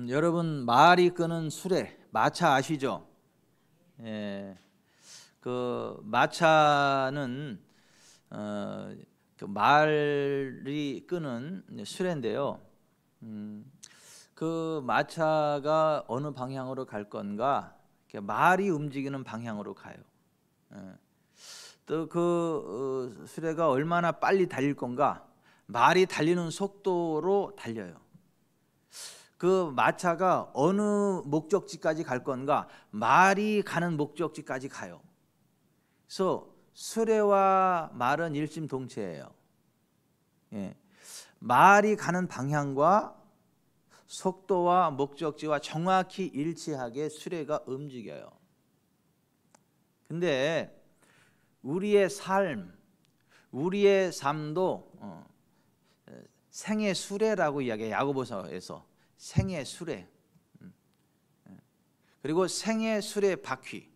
여러분 말이 끄는 수레 마차 아시죠? 예, 그 마차는 그 말이 끄는 수레인데요. 그 마차가 어느 방향으로 갈 건가? 말이 움직이는 방향으로 가요. 또 그 수레가 얼마나 빨리 달릴 건가? 말이 달리는 속도로 달려요. 그 마차가 어느 목적지까지 갈 건가? 말이 가는 목적지까지 가요. 그래서 수레와 말은 일심동체예요. 예. 말이 가는 방향과 속도와 목적지와 정확히 일치하게 수레가 움직여요. 근데 우리의 삶도 생의 수레라고 이야기해요. 야고보서에서 생의 수레. 그리고 생의 수레 바퀴.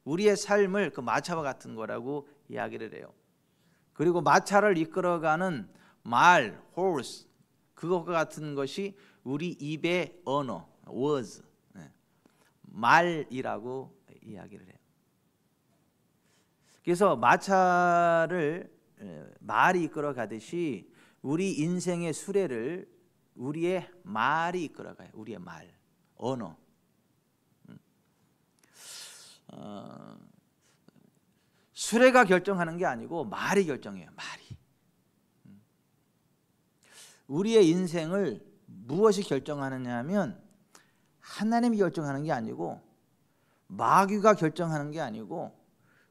우리의 삶을 그 마차와 같은 거라고 이야기를 해요. 그리고 마차를 이끌어가는 말, horse, 그것과 같은 것이 우리 입의 언어, words, 말이라고 이야기를 해요. 그래서 마차를 말이 이끌어가듯이 우리 인생의 수레를 우리의 말이 이끌어가요. 우리의 말, 언어. 수레가 결정하는 게 아니고 말이 결정해요. 말이. 우리의 인생을 무엇이 결정하느냐 하면 하나님이 결정하는 게 아니고 마귀가 결정하는 게 아니고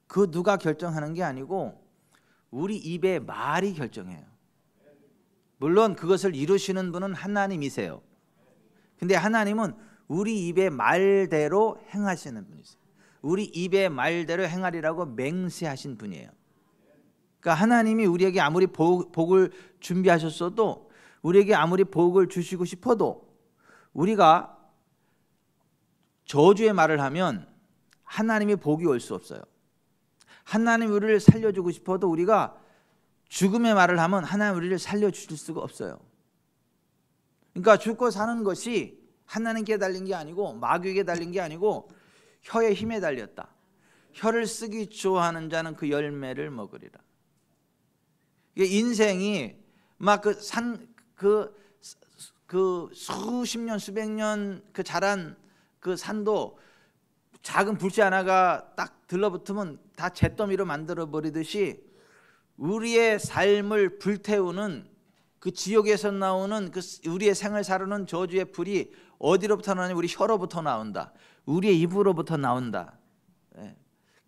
그 누가 결정하는 게 아니고 우리 입의 말이 결정해요. 물론 그것을 이루시는 분은 하나님이세요. 근데 하나님은 우리 입의 말대로 행하시는 분이세요. 우리 입의 말대로 행하리라고 맹세하신 분이에요. 그러니까 하나님이 우리에게 아무리 복을 준비하셨어도, 우리에게 아무리 복을 주시고 싶어도, 우리가 저주의 말을 하면 하나님의 복이 올 수 없어요. 하나님 우리를 살려주고 싶어도 우리가 죽음의 말을 하면 하나님 우리를 살려주실 수가 없어요. 그러니까 죽고 사는 것이 하나님께 달린 게 아니고 마귀에게 달린 게 아니고 혀의 힘에 달렸다. 혀를 쓰기 좋아하는 자는 그 열매를 먹으리라. 인생이 막 그 수십 년 수백 년 그 자란 그 산도 작은 불씨 하나가 딱 들러붙으면 다 잿더미로 만들어 버리듯이 우리의 삶을 불태우는 그 지옥에서 나오는 그 우리의 생을 사르는 저주의 불이 어디로부터 나오냐? 우리 혀로부터 나온다. 우리의 입으로부터 나온다.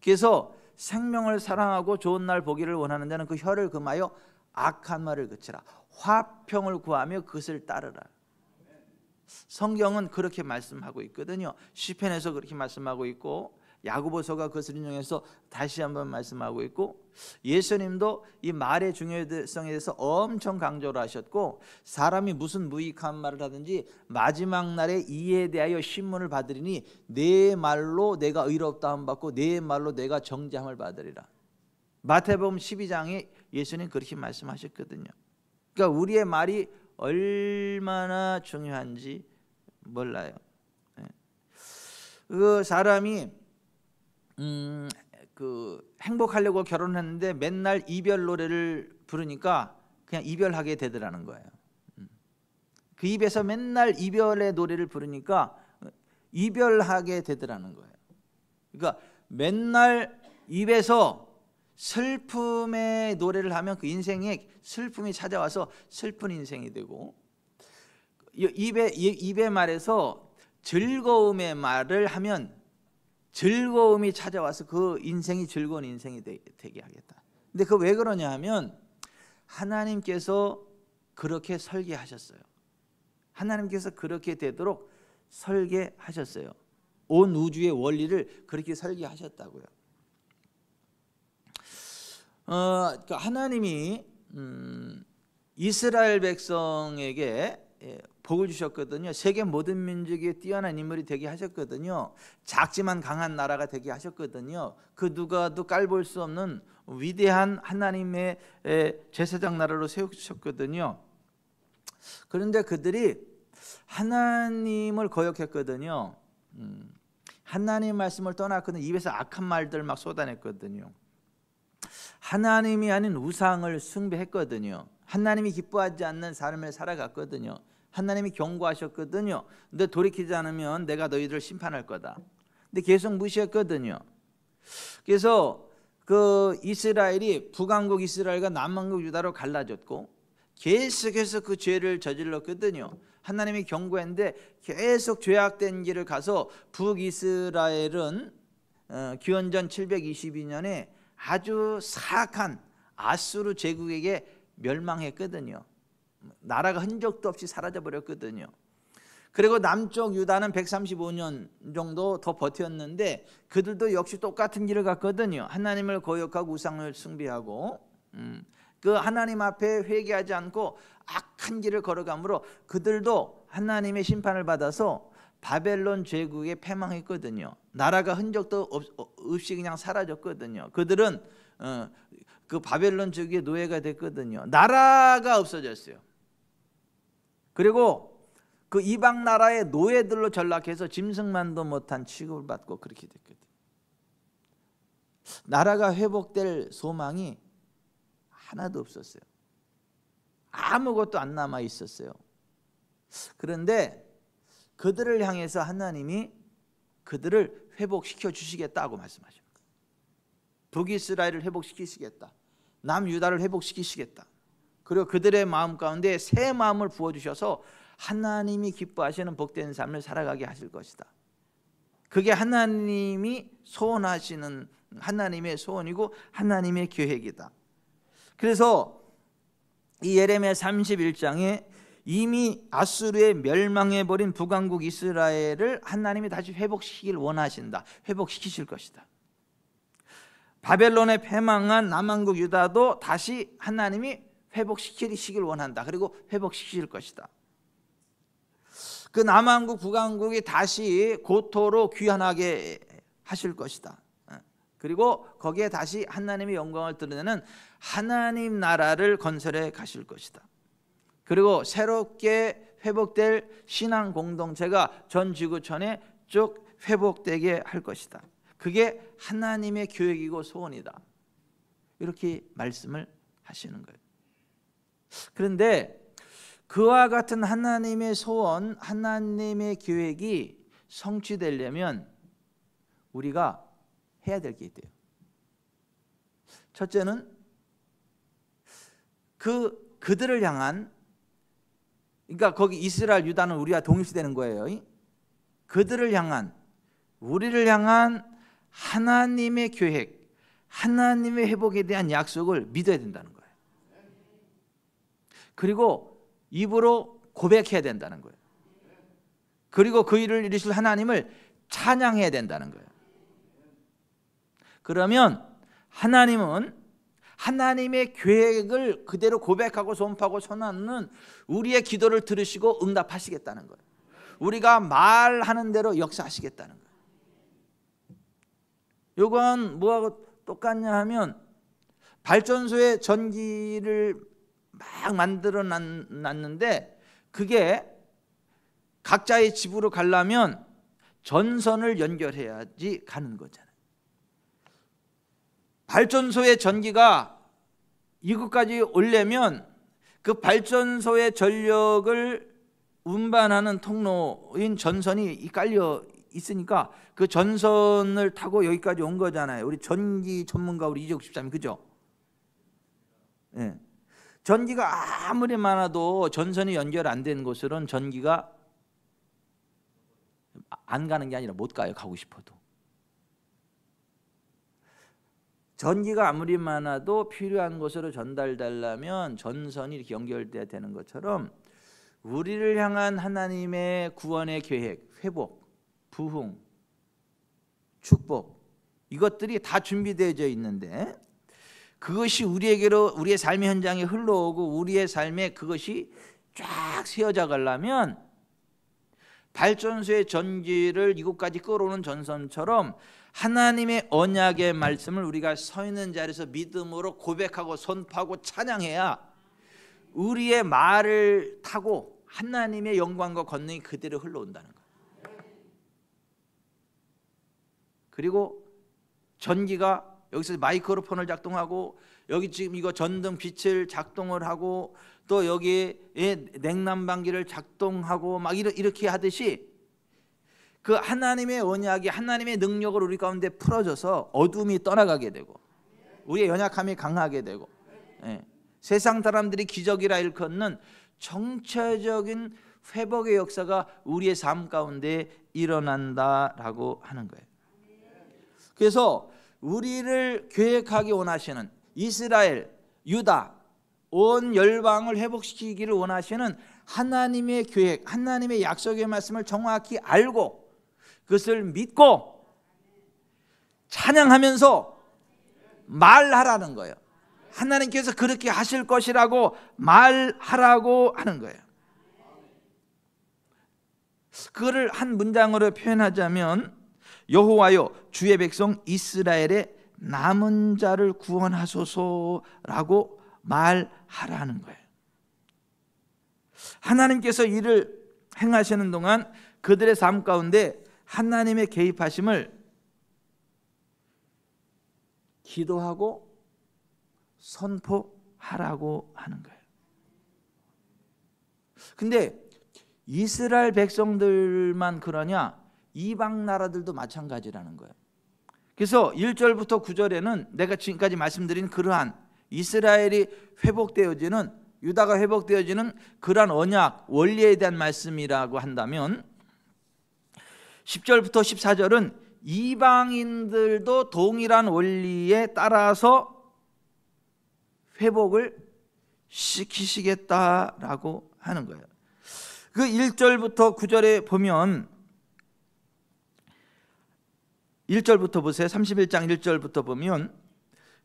그래서 생명을 사랑하고 좋은 날 보기를 원하는 자는 그 혀를 금하여 악한 말을 그치라. 화평을 구하며 그것을 따르라. 성경은 그렇게 말씀하고 있거든요. 시편에서 그렇게 말씀하고 있고 야고보서가 그것을 인용해서 다시 한번 말씀하고 있고, 예수님도 이 말의 중요성에 대해서 엄청 강조를 하셨고, 사람이 무슨 무익한 말을 하든지 마지막 날에 이에 대하여 신문을 받으리니 내 말로 내가 의롭다함 받고 내 말로 내가 정죄함을 받으리라. 마태복음 12장에 예수님 그렇게 말씀하셨거든요. 그러니까 우리의 말이 얼마나 중요한지 몰라요. 그 사람이 그 행복하려고 결혼했는데 맨날 이별 노래를 부르니까 그냥 이별하게 되더라는 거예요. 그 입에서 맨날 이별의 노래를 부르니까 이별하게 되더라는 거예요. 그러니까 맨날 입에서 슬픔의 노래를 하면 그 인생에 슬픔이 찾아와서 슬픈 인생이 되고, 입의 말에서 즐거움의 말을 하면 즐거움이 찾아와서 그 인생이 즐거운 인생이 되게 하겠다. 근데 그 왜 그러냐 하면 하나님께서 그렇게 설계하셨어요. 하나님께서 그렇게 되도록 설계하셨어요. 온 우주의 원리를 그렇게 설계하셨다고요. 그러니까 하나님이 이스라엘 백성에게 복을 주셨거든요. 세계 모든 민족에 뛰어난 인물이 되게 하셨거든요. 작지만 강한 나라가 되게 하셨거든요. 그 누가도 깔볼 수 없는 위대한 하나님의 제사장 나라로 세우셨거든요. 그런데 그들이 하나님을 거역했거든요. 하나님 말씀을 떠났거든요. 입에서 악한 말들 막 쏟아냈거든요. 하나님이 아닌 우상을 숭배했거든요. 하나님이 기뻐하지 않는 삶을 살아갔거든요. 하나님이 경고하셨거든요. 근데 돌이키지 않으면 내가 너희들을 심판할 거다. 근데 계속 무시했거든요. 그래서 그 이스라엘이 북왕국 이스라엘과 남왕국 유다로 갈라졌고 계속해서 그 죄를 저질렀거든요. 하나님이 경고했는데 계속 죄악된 길을 가서 북이스라엘은 기원전 722년에 아주 사악한 아수르 제국에게 멸망했거든요. 나라가 흔적도 없이 사라져버렸거든요. 그리고 남쪽 유다는 135년 정도 더 버텼는데 그들도 역시 똑같은 길을 갔거든요. 하나님을 거역하고 우상을 숭배하고 그 하나님 앞에 회개하지 않고 악한 길을 걸어가므로 그들도 하나님의 심판을 받아서 바벨론 제국에 패망했거든요. 나라가 흔적도 없이 그냥 사라졌거든요. 그들은 그 바벨론 제국의 노예가 됐거든요. 나라가 없어졌어요. 그리고 그 이방 나라의 노예들로 전락해서 짐승만도 못한 취급을 받고 그렇게 됐거든요. 나라가 회복될 소망이 하나도 없었어요. 아무것도 안 남아 있었어요. 그런데 그들을 향해서 하나님이 그들을 회복시켜 주시겠다고 말씀하십니다. 북이스라엘을 회복시키시겠다. 남유다를 회복시키시겠다. 그리고 그들의 마음 가운데 새 마음을 부어주셔서 하나님이 기뻐하시는 복된 삶을 살아가게 하실 것이다. 그게 하나님이 소원하시는 하나님의 소원이고 하나님의 계획이다. 그래서 이 예레미야 31장에 이미 아수르에 멸망해버린 북왕국 이스라엘을 하나님이 다시 회복시키길 원하신다. 회복시키실 것이다. 바벨론에 패망한 남왕국 유다도 다시 하나님이 회복시키길 원한다. 그리고 회복시키실 것이다. 그 남왕국 북왕국이 다시 고토로 귀환하게 하실 것이다. 그리고 거기에 다시 하나님의 영광을 드러내는 하나님 나라를 건설해 가실 것이다. 그리고 새롭게 회복될 신앙 공동체가 전 지구촌에 쭉 회복되게 할 것이다. 그게 하나님의 계획이고 소원이다. 이렇게 말씀을 하시는 거예요. 그런데 그와 같은 하나님의 소원, 하나님의 계획이 성취되려면 우리가 해야 될 게 있대요. 첫째는 그들을 향한, 그러니까 거기 이스라엘 유다는 우리와 동일시되는 거예요. 그들을 향한, 우리를 향한 하나님의 계획, 하나님의 회복에 대한 약속을 믿어야 된다는 거예요. 그리고 입으로 고백해야 된다는 거예요. 그리고 그 일을 이루실 하나님을 찬양해야 된다는 거예요. 그러면 하나님은 하나님의 계획을 그대로 고백하고 선포하고 선언하는 우리의 기도를 들으시고 응답하시겠다는 거예요. 우리가 말하는 대로 역사하시겠다는 거예요. 이건 뭐하고 똑같냐 하면 발전소에 전기를 막 만들어 놨는데 그게 각자의 집으로 가려면 전선을 연결해야지 가는 거잖아요. 발전소의 전기가 이곳까지 오려면 그 발전소의 전력을 운반하는 통로인 전선이 깔려 있으니까 그 전선을 타고 여기까지 온 거잖아요. 우리 전기 전문가 우리 이재국 집사님, 그죠? 네. 전기가 아무리 많아도 전선이 연결 안 된 곳으로는 전기가 안 가는 게 아니라 못 가요. 가고 싶어도. 전기가 아무리 많아도 필요한 곳으로 전달되려면 전선이 이렇게 연결돼야 되는 것처럼 우리를 향한 하나님의 구원의 계획, 회복, 부흥, 축복, 이것들이 다 준비되어져 있는데 그것이 우리에게로, 우리의 삶의 현장에 흘러오고 우리의 삶에 그것이 쫙 세워져 가려면 발전소의 전기를 이곳까지 끌어오는 전선처럼 하나님의 언약의 말씀을 우리가 서 있는 자리에서 믿음으로 고백하고 선포하고 찬양해야 우리의 말을 타고 하나님의 영광과 권능이 그대로 흘러온다는 거예요. 그리고 전기가 여기서 마이크로폰을 작동하고 여기 지금 이거 전등 빛을 작동을 하고 또 여기에 냉난방기를 작동하고 막 이렇게 하듯이 그 하나님의 언약이 하나님의 능력을 우리 가운데 풀어져서 어둠이 떠나가게 되고 우리의 연약함이 강하게 되고 세상 사람들이 기적이라 일컫는 정체적인 회복의 역사가 우리의 삶 가운데 일어난다라고 하는 거예요. 그래서 우리를 계획하기 원하시는 이스라엘, 유다, 온 열방을 회복시키기를 원하시는 하나님의 계획, 하나님의 약속의 말씀을 정확히 알고 그것을 믿고 찬양하면서 말하라는 거예요. 하나님께서 그렇게 하실 것이라고 말하라고 하는 거예요. 그거를 한 문장으로 표현하자면 여호와여 주의 백성 이스라엘의 남은 자를 구원하소서라고 말하라는 거예요. 하나님께서 이를 행하시는 동안 그들의 삶 가운데 하나님의 개입하심을 기도하고 선포하라고 하는 거예요. 근데 이스라엘 백성들만 그러냐? 이방 나라들도 마찬가지라는 거예요. 그래서 1절부터 9절에는 내가 지금까지 말씀드린 그러한 이스라엘이 회복되어지는, 유다가 회복되어지는 그러한 언약 원리에 대한 말씀이라고 한다면 10절부터 14절은 이방인들도 동일한 원리에 따라서 회복을 시키시겠다라고 하는 거예요. 그 1절부터 9절에 보면 1절부터 보세요. 31장 1절부터 보면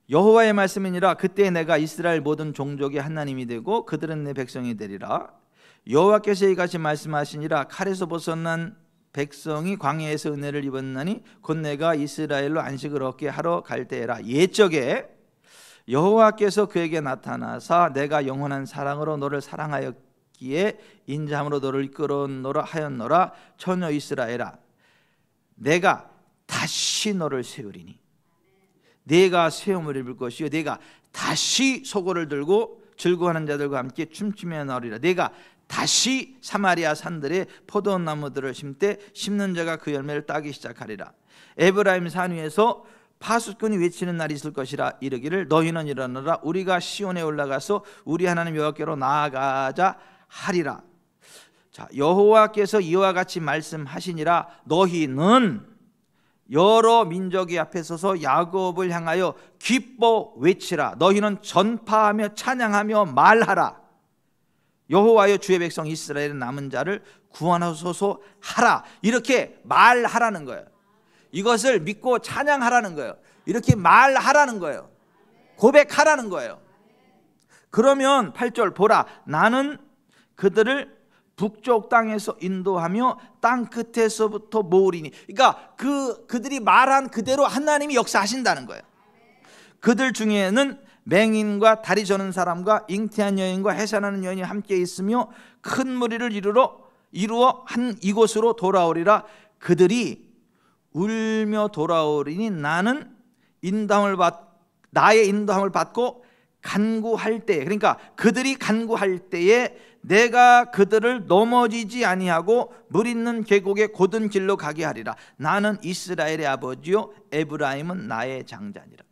여호와의 말씀이니라 그때 내가 이스라엘 모든 종족의 하나님이 되고 그들은 내 백성이 되리라. 여호와께서 이같이 말씀하시니라 칼에서 벗어난 백성이 광야에서 은혜를 입었나니 곧 내가 이스라엘로 안식을 얻게 하러 갈 때라. 옛적에 여호와께서 그에게 나타나사 내가 영원한 사랑으로 너를 사랑하였기에 인자함으로 너를 이끌어노라 하였노라. 처녀 이스라엘아 내가 다시 너를 세우리니 내가 세움을 입을 것이요 내가 다시 소고를 들고 즐거워하는 자들과 함께 춤추며 나오리라. 내가 다시 사마리아 산들에 포도나무들을 심되 심는 자가 그 열매를 따기 시작하리라. 에브라임 산 위에서 파수꾼이 외치는 날이 있을 것이라. 이르기를 너희는 일어나라 우리가 시온에 올라가서 우리 하나님 여호와께로 나아가자 하리라. 자, 여호와께서 이와 같이 말씀하시니라. 너희는 여러 민족이 앞에 서서 야곱을 향하여 기뻐 외치라. 너희는 전파하며 찬양하며 말하라. 여호와여 주의 백성 이스라엘의 남은 자를 구원하소서 하라. 이렇게 말하라는 거예요. 이것을 믿고 찬양하라는 거예요. 이렇게 말하라는 거예요. 고백하라는 거예요. 그러면 8절 보라 나는 그들을 북쪽 땅에서 인도하며 땅 끝에서부터 모으리니. 그러니까 그들이 말한 그대로 하나님이 역사하신다는 거예요. 그들 중에는 맹인과 다리 저는 사람과 잉태한 여인과 해산하는 여인이 함께 있으며 큰 무리를 이루어 한 이곳으로 돌아오리라. 그들이 울며 돌아오리니 나는 나의 인도함을 받고 간구할 때, 그러니까 그들이 간구할 때에 내가 그들을 넘어지지 아니하고 물 있는 계곡의 곧은 길로 가게 하리라. 나는 이스라엘의 아버지요 에브라임은 나의 장자니라.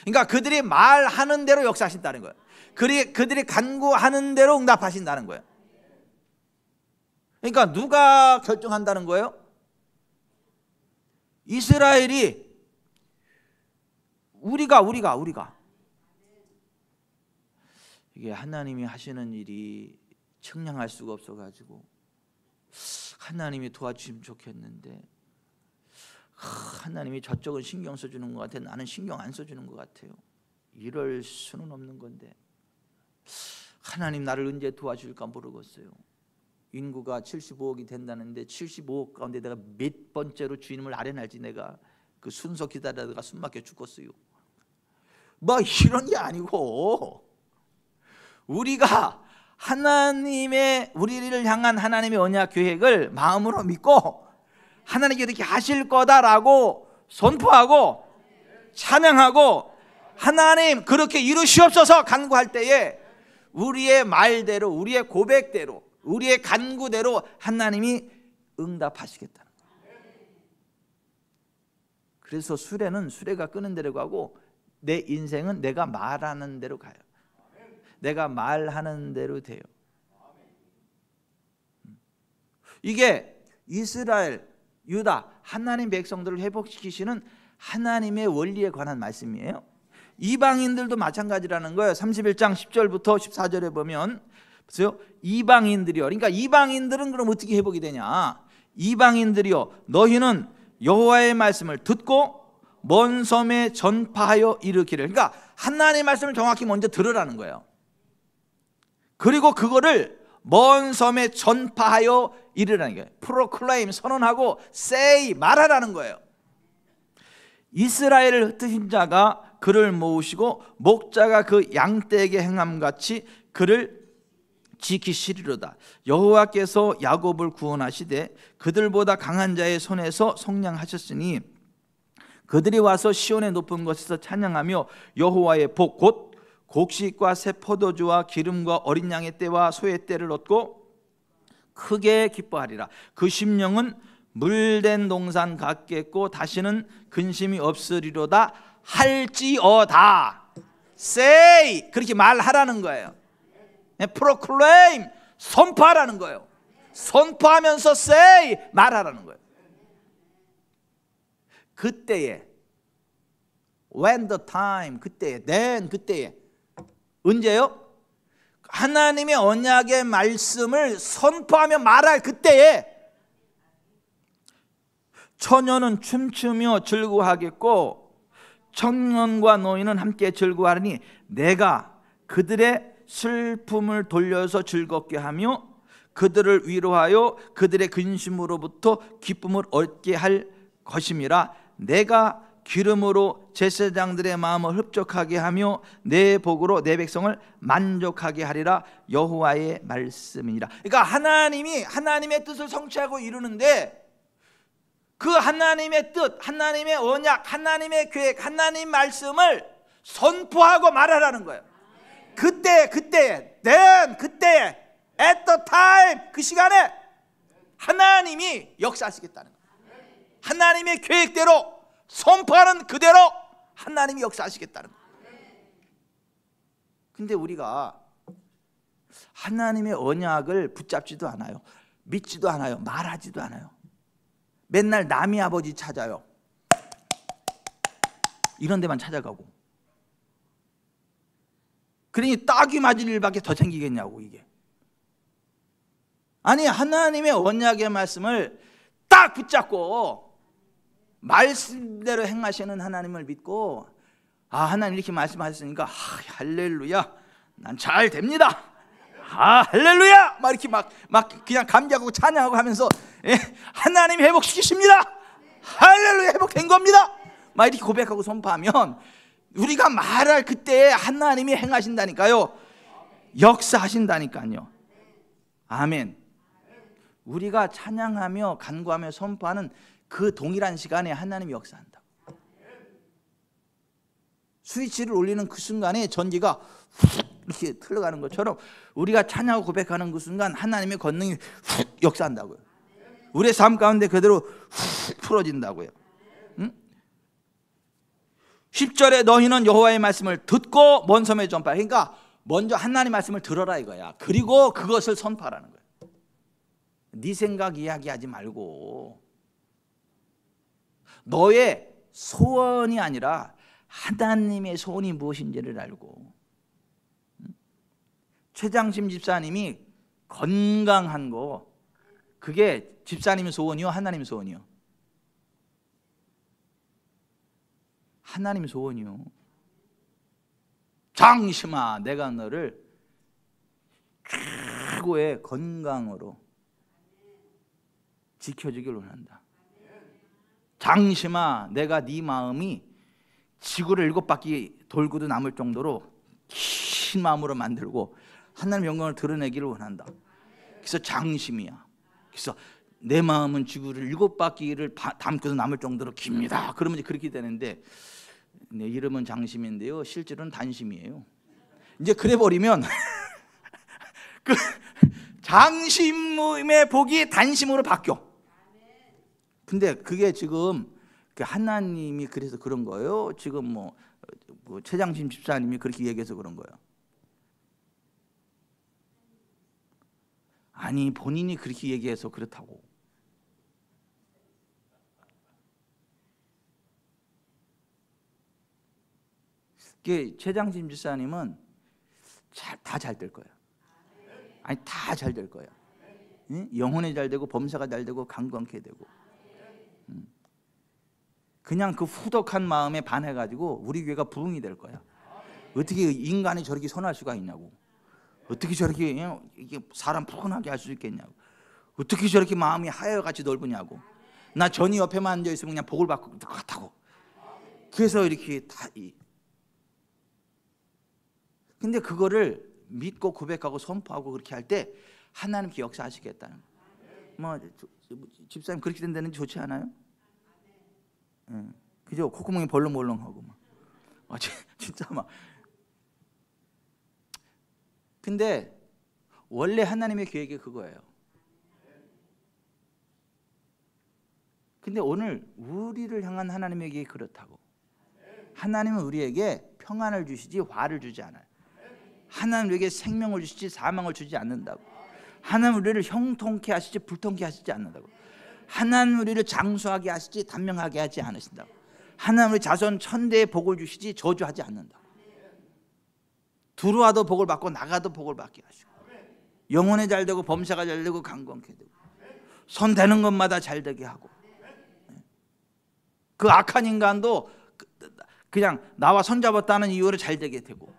그러니까 그들이 말하는 대로 역사하신다는 거예요. 그들이 간구하는 대로 응답하신다는 거예요. 그러니까 누가 결정한다는 거예요? 이스라엘이 우리가 이게 하나님이 하시는 일이 청량할 수가 없어가지고 하나님이 도와주시면 좋겠는데 하나님이 저쪽은 신경 써주는 것 같아 나는 신경 안 써주는 것 같아요. 이럴 수는 없는 건데 하나님 나를 언제 도와줄까 모르겠어요. 인구가 75억이 된다는데 75억 가운데 내가 몇 번째로 주님을 아련할지 내가 그 순서 기다리다가 숨 막혀 죽겠어요. 뭐 이런 게 아니고 우리가 하나님의 우리를 향한 하나님의 언약 계획을 마음으로 믿고 하나님께 이렇게 하실 거다라고 선포하고 찬양하고 하나님 그렇게 이루시옵소서 간구할 때에 우리의 말대로, 우리의 고백대로, 우리의 간구대로 하나님이 응답하시겠다는 거예요. 그래서 수레는 수레가 끄는 대로 가고 내 인생은 내가 말하는 대로 가요. 내가 말하는 대로 돼요. 이게 이스라엘, 유다, 하나님 백성들을 회복시키시는 하나님의 원리에 관한 말씀이에요. 이방인들도 마찬가지라는 거예요. 31장 10절부터 14절에 보면 보세요. 이방인들이요. 그러니까 이방인들은 그럼 어떻게 회복이 되냐? 이방인들이요, 너희는 여호와의 말씀을 듣고 먼 섬에 전파하여 이르기를. 그러니까 하나님의 말씀을 정확히 먼저 들으라는 거예요. 그리고 그거를 먼 섬에 전파하여 이르라는 거예요. 프로클레임, 선언하고 say, 말하라는 거예요. 이스라엘을 흩으신 자가 그를 모으시고 목자가 그 양떼에게 행함같이 그를 지키시리로다. 여호와께서 야곱을 구원하시되 그들보다 강한 자의 손에서 속량하셨으니 그들이 와서 시온의 높은 곳에서 찬양하며 여호와의 복 곧 곡식과 새 포도주와 기름과 어린 양의 떼와 소의 떼를 얻고 크게 기뻐하리라. 그 심령은 물된 동산 같겠고 다시는 근심이 없으리로다 할지어다. say, 그렇게 말하라는 거예요. proclaim, 선포하라는 거예요. 선포하면서 say, 말하라는 거예요. 그때에, when the time, 그때에, then, 그때에. 언제요? 하나님의 언약의 말씀을 선포하며 말할 그때에 처녀는 춤추며 즐거워하겠고 청년과 노인은 함께 즐거워하리니 내가 그들의 슬픔을 돌려서 즐겁게 하며 그들을 위로하여 그들의 근심으로부터 기쁨을 얻게 할 것임이라. 내가 기름으로 제사장들의 마음을 흡족하게 하며 내 복으로 내 백성을 만족하게 하리라. 여호와의 말씀이니라. 그러니까 하나님이 하나님의 뜻을 성취하고 이루는데 그 하나님의 뜻, 하나님의 언약, 하나님의 계획, 하나님 말씀을 선포하고 말하라는 거예요. 그때에, then, 그때에, at the time, 그 시간에 하나님이 역사하시겠다는 거예요. 하나님의 계획대로 선포하는 그대로 하나님이 역사하시겠다는 거예요. 근데 우리가 하나님의 언약을 붙잡지도 않아요. 믿지도 않아요. 말하지도 않아요. 맨날 남이 아버지 찾아요. 이런 데만 찾아가고. 그러니 딱이 맞을 일밖에 더 생기겠냐고 이게. 아니 하나님의 언약의 말씀을 딱 붙잡고 말씀대로 행하시는 하나님을 믿고 아 하나님 이렇게 말씀하셨으니까 할렐루야 난 잘 됩니다. 할렐루야 막 이렇게 막 그냥 감격하고 찬양하고 하면서 하나님 회복시키십니다. 할렐루야 회복된 겁니다. 막 이렇게 고백하고 선포하면 우리가 말할 그때에 하나님이 행하신다니까요. 역사하신다니까요. 아멘. 우리가 찬양하며 간구하며 선포하는 그 동일한 시간에 하나님이 역사한다. 스위치를 올리는 그 순간에 전기가 훅 이렇게 흘러가는 것처럼 우리가 찬양하고 고백하는 그 순간 하나님의 권능이 훅 역사한다고요. 우리의 삶 가운데 그대로 훅 풀어진다고요. 10절에 너희는 여호와의 말씀을 듣고 먼 섬에 전파. 그러니까 먼저 하나님 말씀을 들어라 이거야. 그리고 그것을 선포하라는 거야. 네 생각 이야기하지 말고 너의 소원이 아니라 하나님의 소원이 무엇인지를 알고. 최장심 집사님이 건강한 거 그게 집사님의 소원이요 하나님의 소원이요? 하나님의 소원이요. 장심아 내가 너를 최고의 건강으로 지켜주길 원한다. 장심아 내가 네 마음이 지구를 7바퀴 돌고도 남을 정도로 긴 마음으로 만들고 하나님의 영광을 드러내기를 원한다. 그래서 장심이야. 그래서 내 마음은 지구를 7바퀴를 담고도 남을 정도로 깁니다. 그러면 이제 그렇게 되는데, 내 이름은 장심인데요, 실제로는 단심이에요. 이제 그래 버리면 그 장심의 복이 단심으로 바뀌어. 근데 그게 지금 하나님이 그래서 그런 거예요? 지금 뭐 최장심 집사님이 그렇게 얘기해서 그런 거예요? 아니, 본인이 그렇게 얘기해서 그렇다고. 최장심 집사님은 다 잘 될 거예요. 아니, 다 잘 될 거예요. 응? 영혼이 잘 되고 범사가 잘 되고 강건케 되고. 그냥 그 후덕한 마음에 반해가지고 우리 교회가 부흥이 될 거야. 어떻게 인간이 저렇게 선할 수가 있냐고. 어떻게 저렇게 이게 사람 푸근하게 할 수 있겠냐고. 어떻게 저렇게 마음이 하여같이 넓으냐고. 나 전이 옆에만 앉아 있으면 그냥 복을 받고 것 같다고. 그래서 이렇게 다. 근데 그거를 믿고 고백하고 선포하고 그렇게 할 때 하나님께 역사하시겠다는 거예요. 집사님 그렇게 된 데는 좋지 않아요? 그죠? 콧구멍이 벌렁벌렁하고 막. 진짜 막. 근데 원래 하나님의 계획이 그거예요. 근데 오늘 우리를 향한 하나님의 계획이 그렇다고. 하나님은 우리에게 평안을 주시지 화를 주지 않아요. 하나님 우리에게 생명을 주시지 사망을 주지 않는다고. 하나님 우리를 형통케 하시지 불통케 하시지 않는다고. 하나님 우리를 장수하게 하시지 단명하게 하지 않으신다고. 하나님 우리 자손 천대에 복을 주시지 저주하지 않는다고. 들어와도 복을 받고 나가도 복을 받게 하시고, 영혼이 잘 되고 범사가 잘 되고 강건케 되고, 손 대는 것마다 잘 되게 하고, 그 악한 인간도 그냥 나와 손잡았다는 이유로 잘 되게 되고,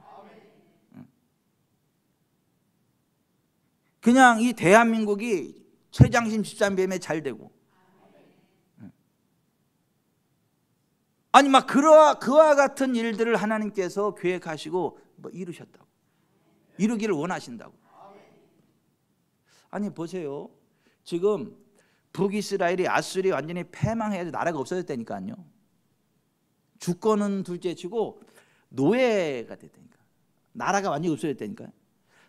그냥 이 대한민국이 최장심 집사님에 잘 되고, 아니 막 그와 같은 일들을 하나님께서 계획하시고 이루셨다고. 이루기를 원하신다고. 아니 보세요. 지금 북이스라엘이 아수리 완전히 패망해서 나라가 없어졌다니까요. 주권은 둘째치고 노예가 됐다니까. 나라가 완전히 없어졌다니까요.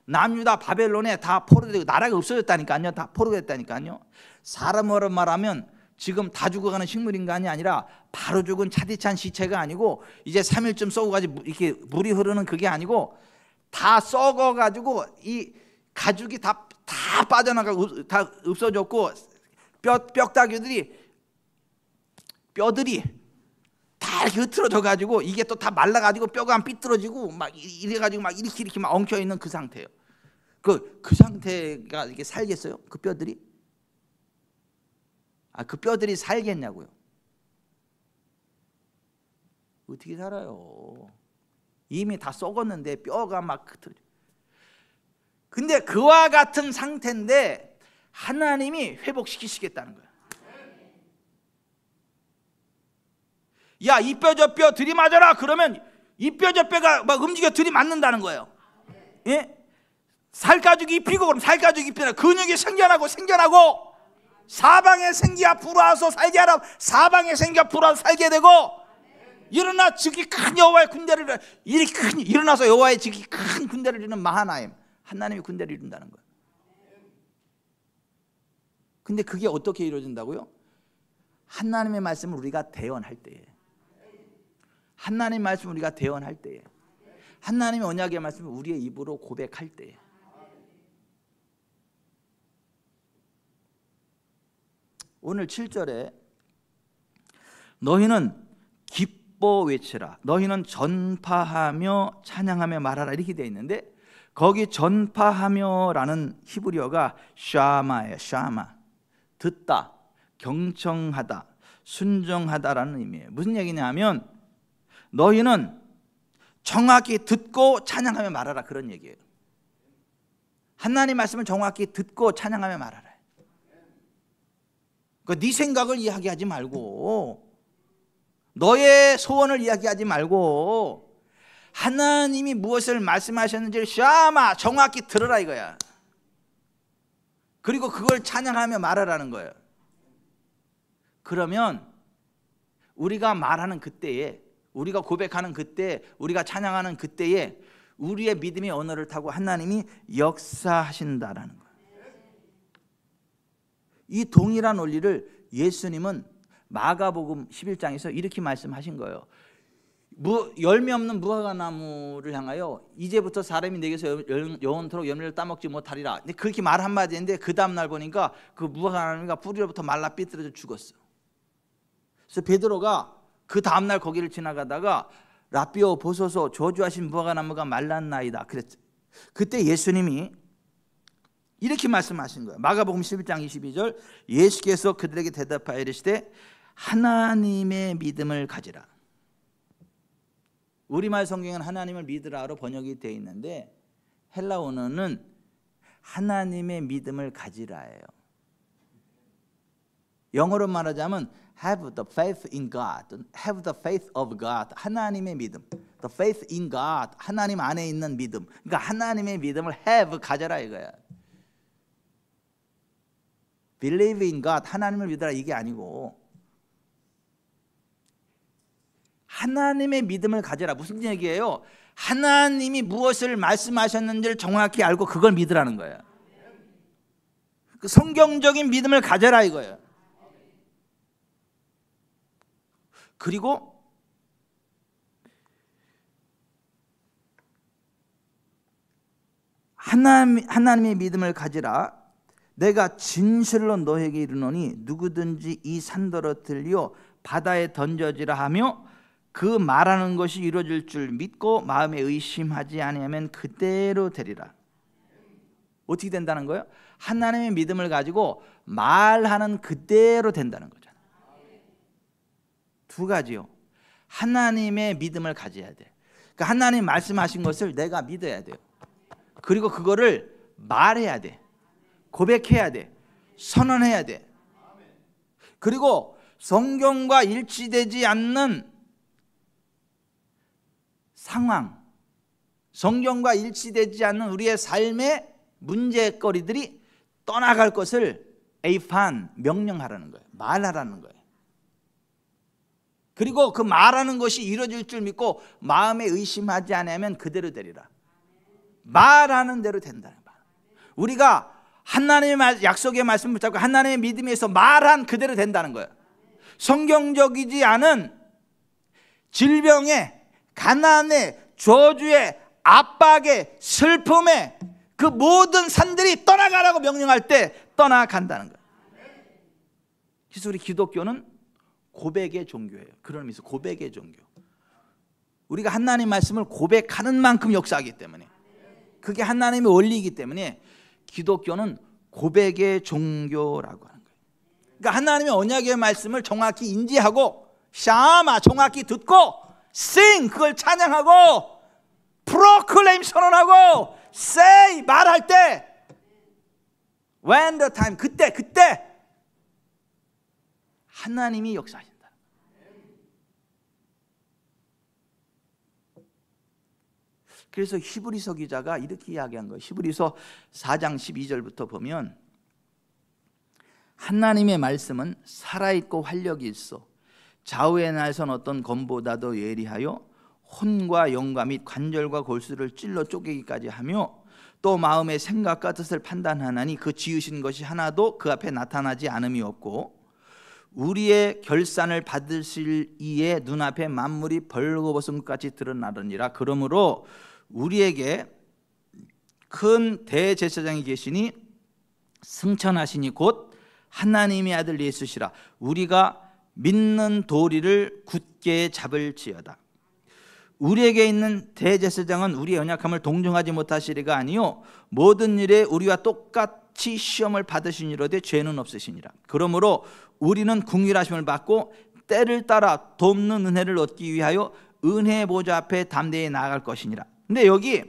남유다 바벨론에 다 포로되고 나라가 없어졌다니까요. 다 포로됐다니까요. 사람으로 말하면 지금 다 죽어가는 식물인간이 아니라 바로 죽은 차디찬 시체가 아니고 이제 3일쯤 썩어가지고 이렇게 물이 흐르는 그게 아니고 다 썩어가지고 이 가죽이 다 빠져나가고 다 없어졌고 뼈다귀들이 뼈들이 다 이렇게 흐트러져가지고 이게 또 다 말라가지고 뼈가 안 삐뚤어지고 막 이래가지고 막 이렇게 막 엉켜 있는 그 상태예요. 그 상태가 이렇게 살겠어요? 그 뼈들이? 그 뼈들이 살겠냐고요? 어떻게 살아요? 이미 다 썩었는데 뼈가 막 흐트러져. 근데 그와 같은 상태인데 하나님이 회복시키시겠다는 거야. 야, 이 뼈 저 뼈 들이맞아라. 그러면 이 뼈 저 뼈가 막 움직여 들이맞는다는 거예요. 예? 살가죽이 입히고 그럼 살가죽이 입히나 근육이 생겨나고 사방에 생기야 불어와서 살게 하라. 사방에 생기야 불어와서 살게 되고, 일어나 즉기 큰 여호와의 군대를 이렇게 큰 일어나서 여호와의 즉기 큰 군대를 이루는 마하나임. 하나님이 군대를 이룬다는 거예요. 근데 그게 어떻게 이루어진다고요? 하나님의 말씀을 우리가 대언할 때에, 하나님의 말씀을 우리가 대언할 때에, 하나님의 언약의 말씀을 우리의 입으로 고백할 때에. 오늘 7절에 너희는 기뻐 외치라, 너희는 전파하며 찬양하며 말하라 이렇게 되어 있는데, 거기 전파하며라는 히브리어가 샤마예요. 샤마, 듣다, 경청하다, 순종하다라는 의미예요. 무슨 얘기냐면 너희는 정확히 듣고 찬양하며 말하라, 그런 얘기예요. 하나님 말씀을 정확히 듣고 찬양하며 말하라. 그러니까 네 생각을 이야기하지 말고, 너의 소원을 이야기하지 말고, 하나님이 무엇을 말씀하셨는지를 샤마 정확히 들으라 이거야. 그리고 그걸 찬양하며 말하라는 거예요. 그러면 우리가 말하는 그때에, 우리가 고백하는 그때, 우리가 찬양하는 그때에 우리의 믿음의 언어를 타고 하나님이 역사하신다라는 거예요. 이 동일한 원리를 예수님은 마가복음 11장에서 이렇게 말씀하신 거예요. 열매 없는 무화과나무를 향하여 이제부터 사람이 내게서 영원토록 열매를 따먹지 못하리라. 근데 그렇게 말 한마디인데 그 다음날 보니까 그 무화과나무가 뿌리로부터 말라 삐뚤어져 죽었어. 그래서 베드로가 그 다음날 거기를 지나가다가 라비오 보소서 저주하신 무화과나무가 말랐나이다 그랬죠. 그때 예수님이 이렇게 말씀하신 거예요. 마가복음 11장 22절 예수께서 그들에게 대답하여 이르시되 하나님의 믿음을 가지라. 우리말 성경은 하나님을 믿으라로 번역이 되어 있는데 헬라 원어는 하나님의 믿음을 가지라예요. 영어로 말하자면 have the faith in God, have the faith of God. 하나님의 믿음, the faith in God. 하나님 안에 있는 믿음. 그러니까 하나님의 믿음을 have 가져라 이거야. believe in God, 하나님을 믿어라 이게 아니고 하나님의 믿음을 가져라. 무슨 얘기예요? 하나님이 무엇을 말씀하셨는지를 정확히 알고 그걸 믿으라는 거예요. 그 성경적인 믿음을 가져라 이거예요. 그리고 하나님의 믿음을 가지라. 내가 진실로 너에게 이르노니 누구든지 이 산더러 들려 바다에 던져지라 하며 그 말하는 것이 이루어질 줄 믿고 마음에 의심하지 아니하면 그대로 되리라. 어떻게 된다는 거예요? 하나님의 믿음을 가지고 말하는 그대로 된다는 거잖아요. 두 가지요. 하나님의 믿음을 가져야 돼. 그러니까 하나님 말씀하신 것을 내가 믿어야 돼요. 그리고 그거를 말해야 돼. 고백해야 돼. 선언해야 돼. 그리고 성경과 일치되지 않는 상황, 성경과 일치되지 않는 우리의 삶의 문제거리들이 떠나갈 것을 에이판 명령하라는 거예요. 말하라는 거예요. 그리고 그 말하는 것이 이루어질 줄 믿고 마음에 의심하지 않으면 그대로 되리라. 말하는 대로 된다는 말. 우리가 하나님의 약속의 말씀을 붙잡고 하나님의 믿음에서 말한 그대로 된다는 거예요. 성경적이지 않은 질병에, 가난에, 저주에, 압박에, 슬픔에 그 모든 산들이 떠나가라고 명령할 때 떠나간다는 거예요. 그래서 우리 기독교는 고백의 종교예요. 그런 의미에서 고백의 종교. 우리가 하나님 말씀을 고백하는 만큼 역사하기 때문에, 그게 하나님의 원리이기 때문에 기독교는 고백의 종교라고 하는 거예요. 그러니까 하나님의 언약의 말씀을 정확히 인지하고 샤마 정확히 듣고 sing 그걸 찬양하고 proclaim 선언하고 say 말할 때 when the time 그때 하나님이 역사하신다. 그래서 히브리서 기자가 이렇게 이야기한 거예요. 히브리서 4장 12절부터 보면 하나님의 말씀은 살아있고 활력이 있어 좌우의 날선 어떤 검보다도 예리하여 혼과 영과 및 관절과 골수를 찔러 쪼개기까지 하며 또 마음의 생각과 뜻을 판단하나니 그 지으신 것이 하나도 그 앞에 나타나지 않음이 없고 우리의 결산을 받으실 이에 눈앞에 만물이 벌거벗은 것 같이 드러나느니라. 그러므로 우리에게 큰 대제사장이 계시니 승천하시니 곧 하나님의 아들 예수시라. 우리가 믿는 도리를 굳게 잡을지어다. 우리에게 있는 대제사장은 우리의 연약함을 동정하지 못하시리가 아니요 모든 일에 우리와 똑같이 시험을 받으시니로되 죄는 없으시니라. 그러므로 우리는 긍휼하심을 받고 때를 따라 돕는 은혜를 얻기 위하여 은혜의 보좌 앞에 담대히 나아갈 것이니라. 근데 여기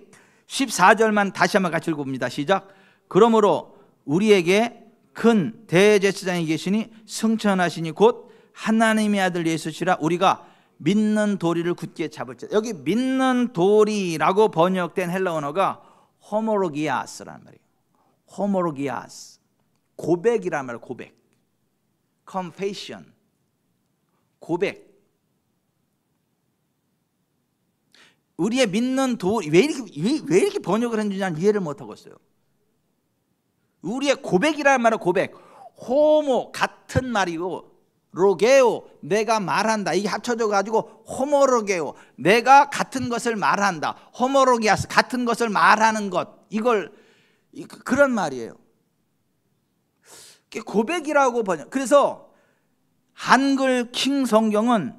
14절만 다시 한번 같이 읽어봅니다. 시작. 그러므로 우리에게 큰 대제사장이 계시니 승천하시니 곧 하나님의 아들 예수시라. 우리가 믿는 도리를 굳게 잡을지어다. 여기 믿는 도리라고 번역된 헬라 언어가 호모로기아스라는 말이에요. 호모로기아스, 고백이란 말이에요. 고백, confession, 고백. 우리의 믿는 도리, 왜 이렇게 번역을 했는지 난 이해를 못하고 있어요. 우리의 고백이라는 말은 고백, 호모 같은 말이고, 로게오 내가 말한다, 이게 합쳐져 가지고 호모로게오 내가 같은 것을 말한다, 호모로기아스 같은 것을 말하는 것, 이걸 그런 말이에요. 고백이라고 번역. 그래서 한글 킹 성경은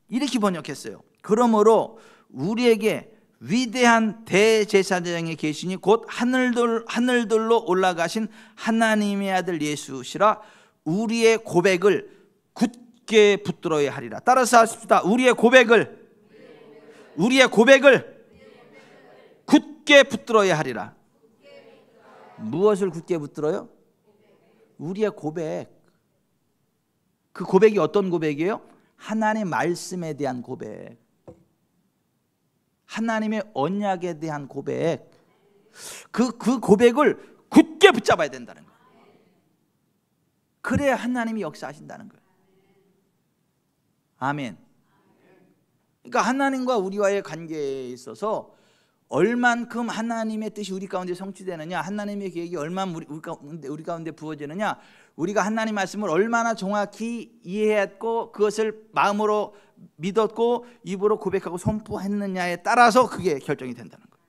이렇게 번역했어요. 그러므로 우리에게 위대한 대제사장이 계시니 곧 하늘들로 올라가신 하나님의 아들 예수시라. 우리의 고백을 굳게 붙들어야 하리라. 따라서 하십시다. 우리의 고백을 굳게 붙들어야 하리라. 무엇을 굳게 붙들어요? 우리의 고백. 그 고백이 어떤 고백이에요? 하나님의 말씀에 대한 고백, 하나님의 언약에 대한 고백. 그 고백을 굳게 붙잡아야 된다는 거예요. 그래야 하나님이 역사하신다는 거예요. 아멘. 그러니까 하나님과 우리와의 관계에 있어서 얼만큼 하나님의 뜻이 우리 가운데 성취되느냐, 하나님의 계획이 얼마나 우리 가운데 부어지느냐, 우리가 하나님 말씀을 얼마나 정확히 이해했고 그것을 마음으로 믿었고 입으로 고백하고 선포했느냐에 따라서 그게 결정이 된다는 거예요.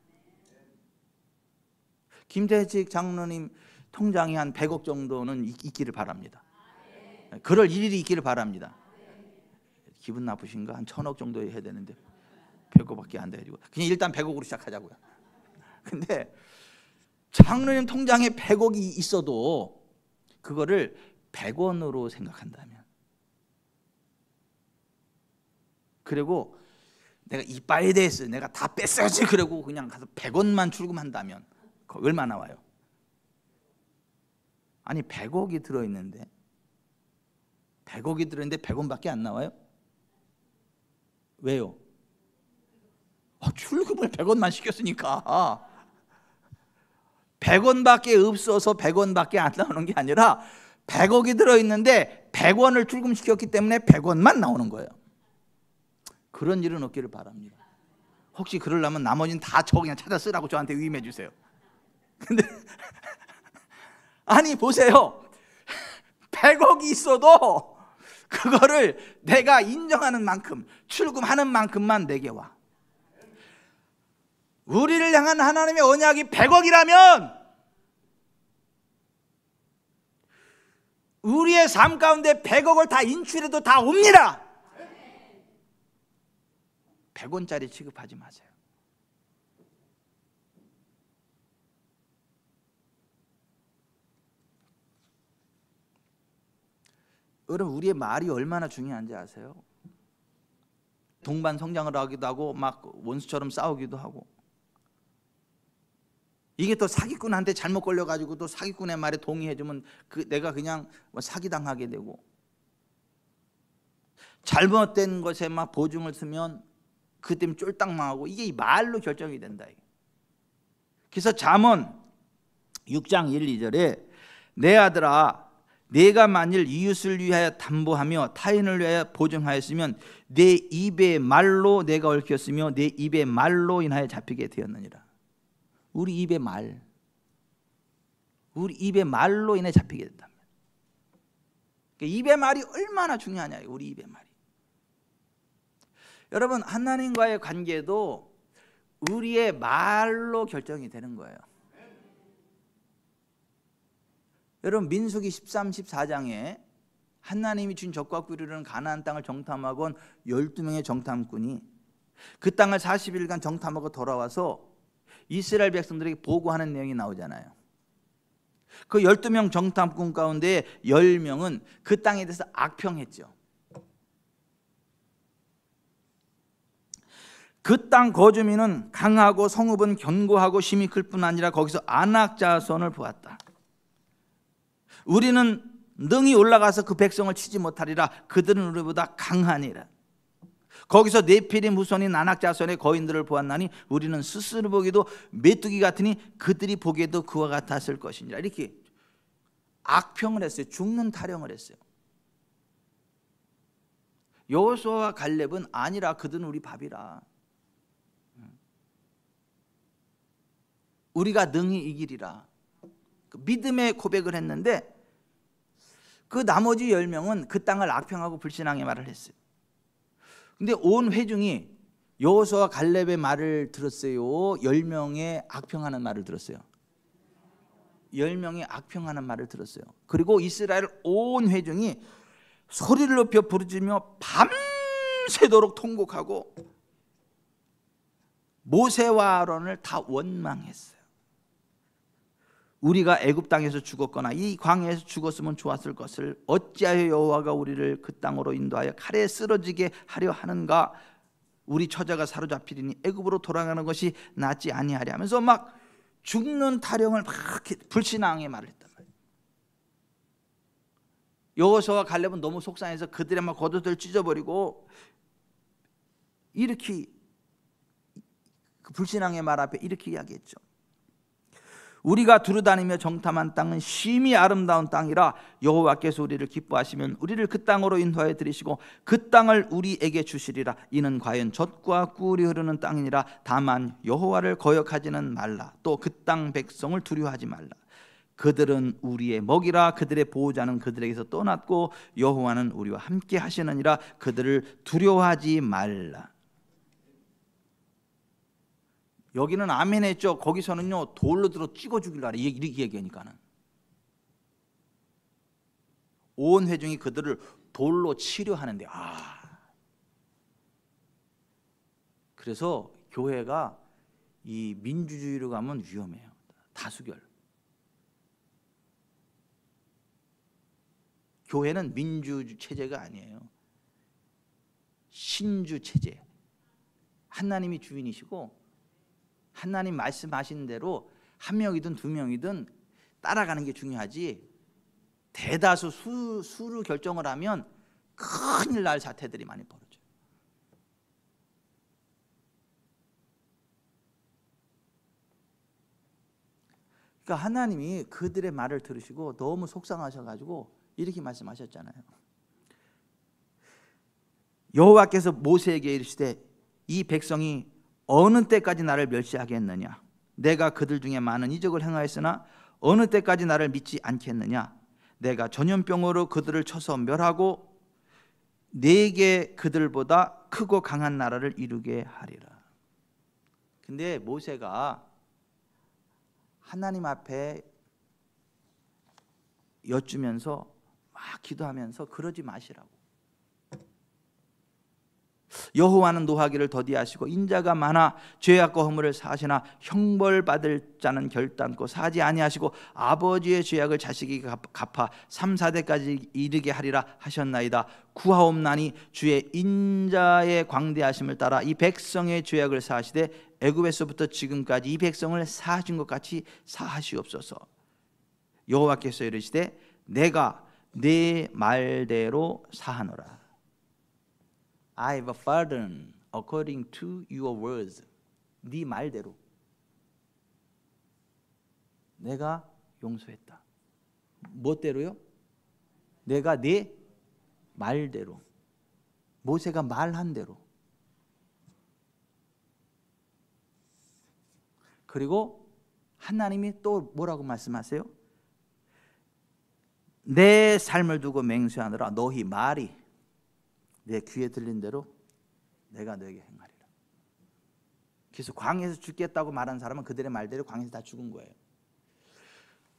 김대식 장로님 통장이 한 100억 정도는 있기를 바랍니다. 그럴 일일이 있기를 바랍니다. 기분 나쁘신가? 한 1000억 정도 해야 되는데 100억밖에 안 돼가지고 그냥 일단 100억으로 시작하자고요. 근데 장로님 통장에 100억이 있어도 그거를 100원으로 생각한다면, 그리고 내가 이빠에 대해서 내가 다 뺐어야지 그러고 그냥 가서 100원만 출금한다면 얼마 나와요? 아니 100억이 들어있는데 100원밖에 안 나와요? 왜요? 출금을 100원만 시켰으니까. 100원밖에 없어서 100원밖에 안 나오는 게 아니라 100억이 들어있는데 100원을 출금시켰기 때문에 100원만 나오는 거예요. 그런 일은 없기를 바랍니다. 혹시 그러려면 나머지는 다 저 그냥 찾아 쓰라고 저한테 위임해 주세요. 근데 아니 보세요, 100억이 있어도 그거를 내가 인정하는 만큼, 출금하는 만큼만 내게 와. 우리를 향한 하나님의 언약이 100억이라면 우리의 삶 가운데 100억을 다 인출해도 다 옵니다. 100원짜리 취급하지 마세요. 여러분, 우리의 말이 얼마나 중요한지 아세요? 동반 성장을 하기도 하고 막 원수처럼 싸우기도 하고, 이게 또 사기꾼한테 잘못 걸려가지고 또 사기꾼의 말에 동의해주면 내가 그냥 사기당하게 되고, 잘못된 것에 막 보증을 쓰면 그 때문에 쫄딱 망하고, 이게 말로 결정이 된다. 그래서 잠언 6장 1, 2절에 내 아들아, 내가 만일 이웃을 위하여 담보하며 타인을 위하여 보증하였으면 내 입의 말로 내가 얽혔으며 내 입의 말로 인하여 잡히게 되었느니라. 우리 입의 말로 인해 잡히게 된다. 그러니까 입의 말이 얼마나 중요하냐, 우리 입의 말이. 여러분, 하나님과의 관계도 우리의 말로 결정이 되는 거예요. 여러분, 민수기 13, 14장에 하나님이 준 적과 꿀이라는 가나안 땅을 정탐하고 온 12명의 정탐꾼이 그 땅을 40일간 정탐하고 돌아와서 이스라엘 백성들에게 보고하는 내용이 나오잖아요. 그 12명 정탐꾼 가운데 10명은 그 땅에 대해서 악평했죠. 그 땅 거주민은 강하고 성읍은 견고하고 힘이 클 뿐 아니라 거기서 아낙 자손을 보았다. 우리는 능히 올라가서 그 백성을 치지 못하리라. 그들은 우리보다 강하니라. 거기서 네피림 후손인 아낙 자손의 거인들을 보았나니 우리는 스스로 보기도 메뚜기 같으니 그들이 보기에도 그와 같았을 것이니라. 이렇게 악평을 했어요. 죽는 타령을 했어요. 여호수아와 갈렙은 아니라 그들은 우리 밥이라, 우리가 능히 이기리라, 믿음의 고백을 했는데 그 나머지 10명은 그 땅을 악평하고 불신앙의 말을 했어요. 근데 온 회중이 여호수아와 갈렙의 말을 들었어요? 10명의 악평하는 말을 들었어요? 10명의 악평하는 말을 들었어요. 그리고 이스라엘 온 회중이 소리를 높여 부르짖으며 밤새도록 통곡하고 모세와 아론을 다 원망했어요. 우리가 애굽 땅에서 죽었거나 이 광야에서 죽었으면 좋았을 것을 어찌하여 여호와가 우리를 그 땅으로 인도하여 칼에 쓰러지게 하려 하는가? 우리 처자가 사로잡히리니 애굽으로 돌아가는 것이 낫지 아니하리 하면서 막 죽는 타령을 막 불신앙의 말을 했단 말이에요. 여호수아와 갈렙은 너무 속상해서 그들의 막 겉옷을 찢어버리고 이렇게 그 불신앙의 말 앞에 이렇게 이야기했죠. 우리가 두루다니며 정탐한 땅은 심히 아름다운 땅이라 여호와께서 우리를 기뻐하시면 우리를 그 땅으로 인도하여 들이시고 그 땅을 우리에게 주시리라. 이는 과연 젖과 꿀이 흐르는 땅이니라. 다만 여호와를 거역하지는 말라. 또 그 땅 백성을 두려워하지 말라. 그들은 우리의 먹이라. 그들의 보호자는 그들에게서 떠났고 여호와는 우리와 함께 하시느니라. 그들을 두려워하지 말라. 여기는 아멘 했죠. 거기서는요 돌로 들어 찍어 죽이려고 이렇게 얘기하니까는 온 회중이 그들을 돌로 치려 하는데, 그래서 교회가 이 민주주의로 가면 위험해요. 다수결. 교회는 민주 체제가 아니에요. 신주 체제. 하나님이 주인이시고 하나님 말씀하신 대로 한 명이든 두 명이든 따라가는 게 중요하지, 대다수 수로 결정을 하면 큰일 날 사태들이 많이 벌어져요. 그러니까 하나님이 그들의 말을 들으시고 너무 속상하셔가지고 이렇게 말씀하셨잖아요. 여호와께서 모세에게 이르시되 이 백성이 어느 때까지 나를 멸시하겠느냐? 내가 그들 중에 많은 이적을 행하였으나 어느 때까지 나를 믿지 않겠느냐? 내가 전염병으로 그들을 쳐서 멸하고 내게 그들보다 크고 강한 나라를 이루게 하리라. 근데 모세가 하나님 앞에 여쭈면서 막 기도하면서 그러지 마시라고. 여호와는 노하기를 더디하시고 인자가 많아 죄악과 허물을 사하시나 형벌받을 자는 결단코 사지 아니하시고 아버지의 죄악을 자식이 갚아 3, 4대까지 이르게 하리라 하셨나이다. 구하옵나니 주의 인자의 광대하심을 따라 이 백성의 죄악을 사하시되 애굽에서부터 지금까지 이 백성을 사하신 것 같이 사하시옵소서. 여호와께서 이르시되 내가 내 말대로 사하노라. I have pardoned according to your words. 네 말대로 내가 용서했다. 뭐대로요? 내가 네 말대로, 모세가 말한 대로. 그리고 하나님이 또 뭐라고 말씀하세요? 내 삶을 두고 맹세하느라 너희 말이 내 귀에 들린 대로 내가 너에게 행하리라. 그래서 광야에서 죽겠다고 말한 사람은 그들의 말대로 광야에서 다 죽은 거예요.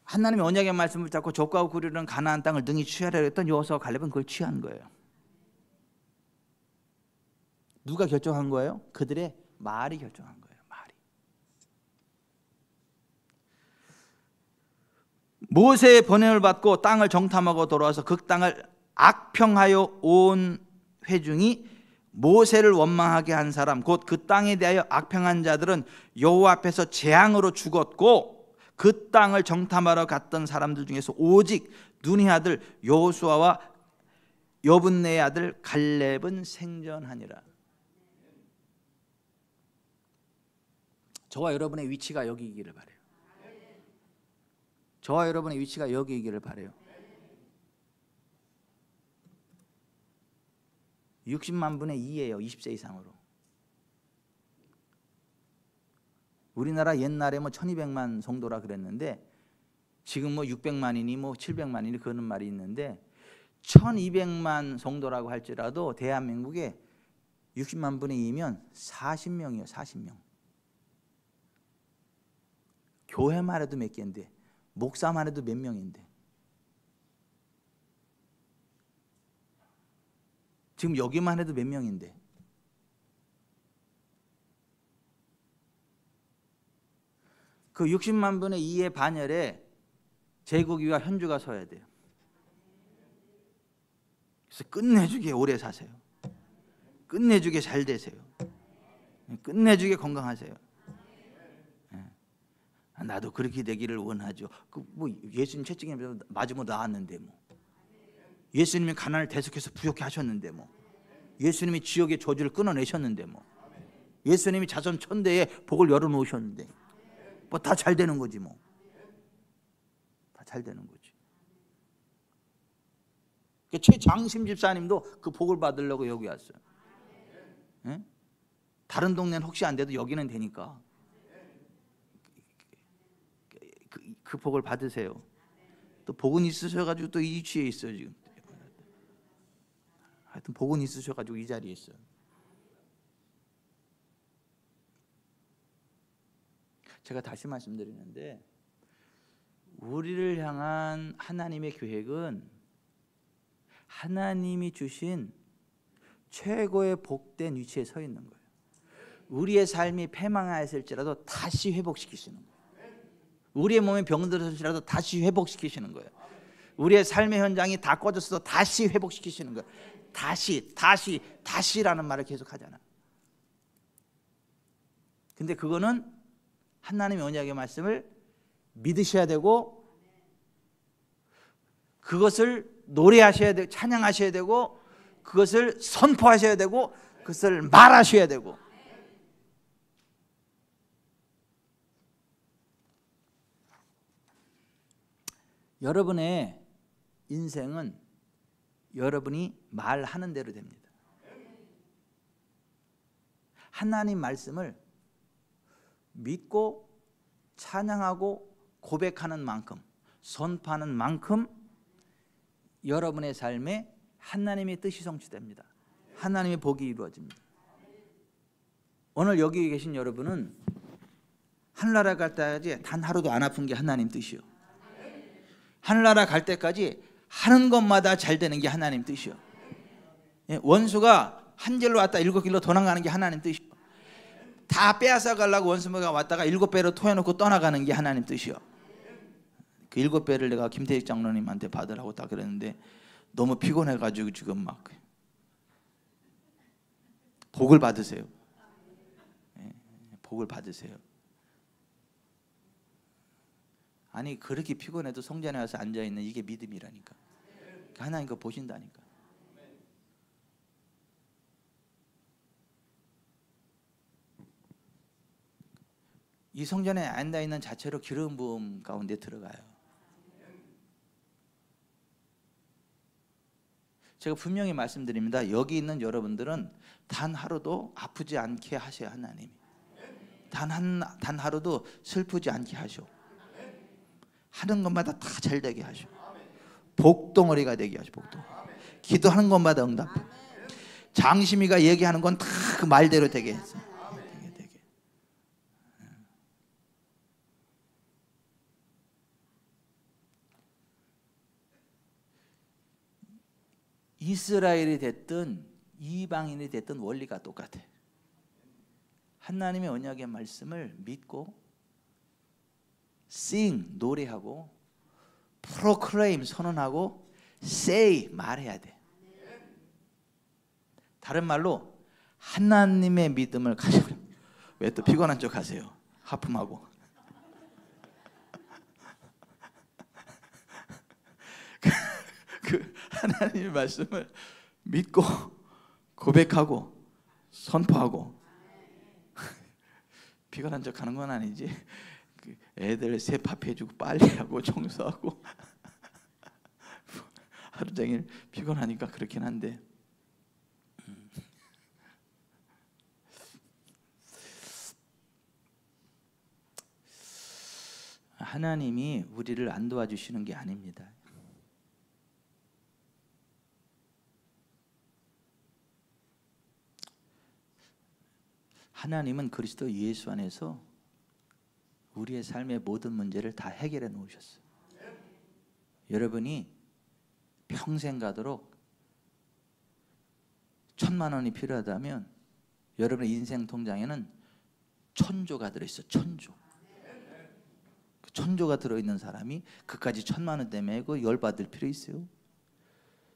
하나님의 언약의 말씀을 잡고 족과고 구리는 가나안 땅을 능히 취하려 했던 여호수아와 갈렙은 그걸 취한 거예요. 누가 결정한 거예요? 그들의 말이 결정한 거예요. 말이. 모세의 번영을 받고 땅을 정탐하고 돌아와서 그 땅을 악평하여 온 회중이 모세를 원망하게 한 사람, 곧 그 땅에 대하여 악평한 자들은 여호와 앞에서 재앙으로 죽었고 그 땅을 정탐하러 갔던 사람들 중에서 오직 눈의 아들 여호수아와 여분네의 아들 갈렙은 생존하니라. 저와 여러분의 위치가 여기이기를 바라요. 저와 여러분의 위치가 여기이기를 바라요. 60만 분의 2예요. 20세 이상으로. 우리나라 옛날에 뭐 1200만 성도라 그랬는데 지금 뭐 600만이니 뭐 700만이니 그런 말이 있는데 1200만 성도라고 할지라도 대한민국에 60만 분의 2면 40명이에요. 40명. 교회만 해도 몇 개인데 목사만 해도 몇 명인데 지금 여기만 해도 몇 명인데 그 60만 분의 2의 반열에 제국이와 현주가 서야 돼요. 그래서 끝내주게 오래 사세요. 끝내주게 잘 되세요. 끝내주게 건강하세요. 나도 그렇게 되기를 원하죠. 뭐 예수님 채찍에 맞으면 나았는데 뭐. 예수님이 가난을 대속해서 부욕케 하셨는데 뭐. 예수님이 지옥의 저주를 끊어내셨는데 뭐. 예수님이 자손 천대에 복을 열어놓으셨는데 뭐 다 잘 되는 거지 뭐. 다 잘 되는 거지. 최장심 집사님도 그 복을 받으려고 여기 왔어요. 예? 다른 동네는 혹시 안 돼도 여기는 되니까 그 복을 받으세요. 또 복은 있으셔가지고 또 이 위치에 있어요 지금. 하여튼 복은 있으셔가지고 이 자리에 있어요. 제가 다시 말씀드리는데 우리를 향한 하나님의 계획은 하나님이 주신 최고의 복된 위치에 서 있는 거예요. 우리의 삶이 패망하였을지라도 다시 회복시키시는 거예요. 우리의 몸에 병들었을지라도 다시 회복시키시는 거예요. 우리의 삶의 현장이 다 꺼졌어도 다시 회복시키시는 거예요. 다시라는 말을 계속 하잖아. 근데 그거는 하나님의 언약의 말씀을 믿으셔야 되고 그것을 노래하셔야 되고 찬양하셔야 되고 그것을 선포하셔야 되고 그것을 말하셔야 되고 여러분의 인생은 여러분이 말하는 대로 됩니다. 하나님 말씀을 믿고 찬양하고 고백하는 만큼 선포하는 만큼 여러분의 삶에 하나님의 뜻이 성취됩니다. 하나님의 복이 이루어집니다. 오늘 여기 계신 여러분은 하늘나라 갈 때까지 단 하루도 안 아픈 게 하나님 뜻이요. 하늘나라 갈 때까지 하는 것마다 잘 되는 게 하나님 뜻이요. 원수가 한 길로 왔다 7길로 도망가는 게 하나님 뜻이요. 다 빼앗아 가려고 원수가 왔다가 7배로 토해놓고 떠나가는 게 하나님 뜻이요. 그 7배를 내가 김태익 장로님한테 받으라고 딱 그랬는데 너무 피곤해가지고 지금 막 복을 받으세요. 복을 받으세요. 아니 그렇게 피곤해도 성전에 와서 앉아있는 이게 믿음이라니까. 하나님 그거 보신다니까. 이 성전에 앉아있는 자체로 기름 부음 가운데 들어가요. 제가 분명히 말씀드립니다. 여기 있는 여러분들은 단 하루도 아프지 않게 하셔요. 하나님이 단 하루도 슬프지 않게 하셔. 하는 것마다 다 잘 되게 하셔. 복덩어리가 되게 하셔. 복덩어리. 기도하는 것마다 응답해. 장심이가 얘기하는 건 다 그 말대로 되게 했어. 되게. 이스라엘이 됐든 이방인이 됐든 원리가 똑같아. 하나님의 언약의 말씀을 믿고 sing 노래하고 proclaim 선언하고 say 말해야 돼. 다른 말로 하나님의 믿음을 가져라. 왜 또 피곤한 척 하세요? 하품하고. 그 하나님의 말씀을 믿고 고백하고 선포하고 피곤한 척 하는 건 아니지. 애들 세밥해주고 빨래하고 청소하고 하루 종일 피곤하니까 그렇긴 한데, 하나님이 우리를 안 도와주시는 게 아닙니다. 하나님은 그리스도 예수 안에서 우리의 삶의 모든 문제를 다 해결해 놓으셨어요. 여러분이 평생 가도록 1,000만 원이 필요하다면 여러분의 인생 통장에는 1,000조가 들어있어. 1,000조. 그 1,000조가 들어있는 사람이 그까지 1,000만 원 때문에 그 열받을 필요 있어요?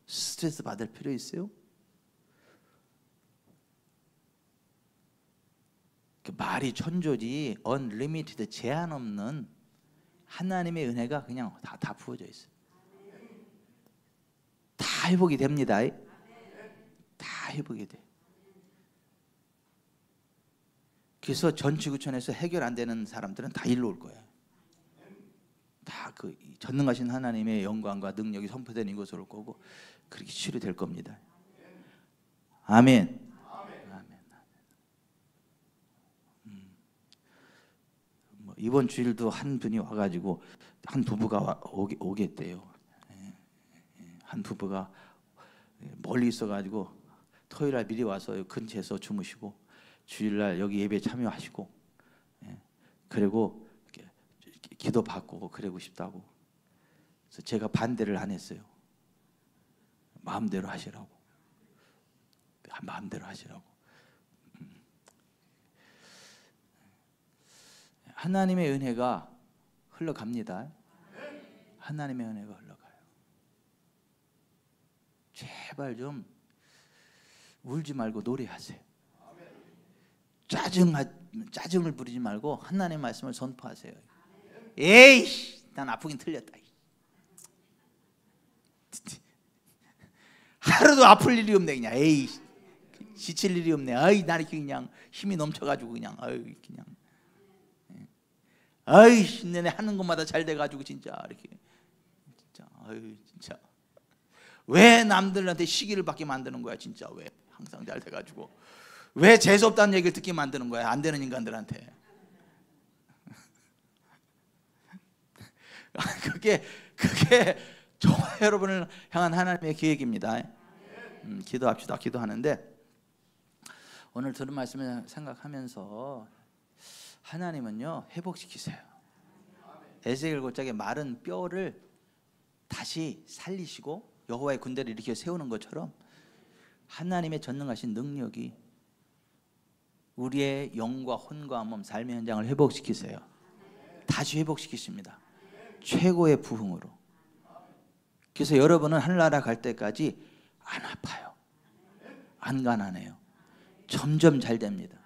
스트레스 받을 필요 있어요? 그 말이 1,000조지 unlimited, 제한 없는 하나님의 은혜가 그냥 다 부어져 있어요. 다 회복이 됩니다. 다 회복이 돼. 그래서 전 지구촌에서 해결 안 되는 사람들은 다 일로 올 거예요. 다 그 전능하신 하나님의 영광과 능력이 선포되는 이곳으로 올 거고, 그렇게 치료될 겁니다. 아멘. 이번 주일도 한 분이 와가지고 한 부부가 오겠대요. 한 부부가 멀리 있어가지고 토요일날 미리 와서 근처에서 주무시고 주일날 여기 예배 참여하시고, 그리고 기도 받고 그러고 싶다고. 그래서 제가 반대를 안 했어요. 마음대로 하시라고. 마음대로 하시라고. 하나님의 은혜가 흘러갑니다. 하나님의 은혜가 흘러가요. 제발 좀 울지 말고 노래하세요. 짜증을 부리지 말고 하나님의 말씀을 선포하세요. 에이, 난 아프긴 틀렸다. 하루도 아플 일이 없네. 그냥 에이, 지칠 일이 없네. 아이, 나 이렇게 그냥 힘이 넘쳐가지고 그냥 아이 신내내 하는 것마다 잘 돼가지고 진짜 이렇게 진짜 아유 진짜 왜 남들한테 시기를 받게 만드는 거야 진짜. 왜 항상 잘 돼가지고 왜 재수 없다는 얘기를 듣게 만드는 거야 안 되는 인간들한테. 그게 정말 여러분을 향한 하나님의 계획입니다. 기도합시다. 기도하는데 오늘 들은 말씀을 생각하면서 하나님은요 회복시키세요. 에스겔 골짜기의 마른 뼈를 다시 살리시고 여호와의 군대를 일으켜 세우는 것처럼 하나님의 전능하신 능력이 우리의 영과 혼과 몸 삶의 현장을 회복시키세요. 다시 회복시키십니다. 최고의 부흥으로. 그래서 여러분은 하늘나라 갈 때까지 안 아파요. 안 가난해요. 점점 잘 됩니다.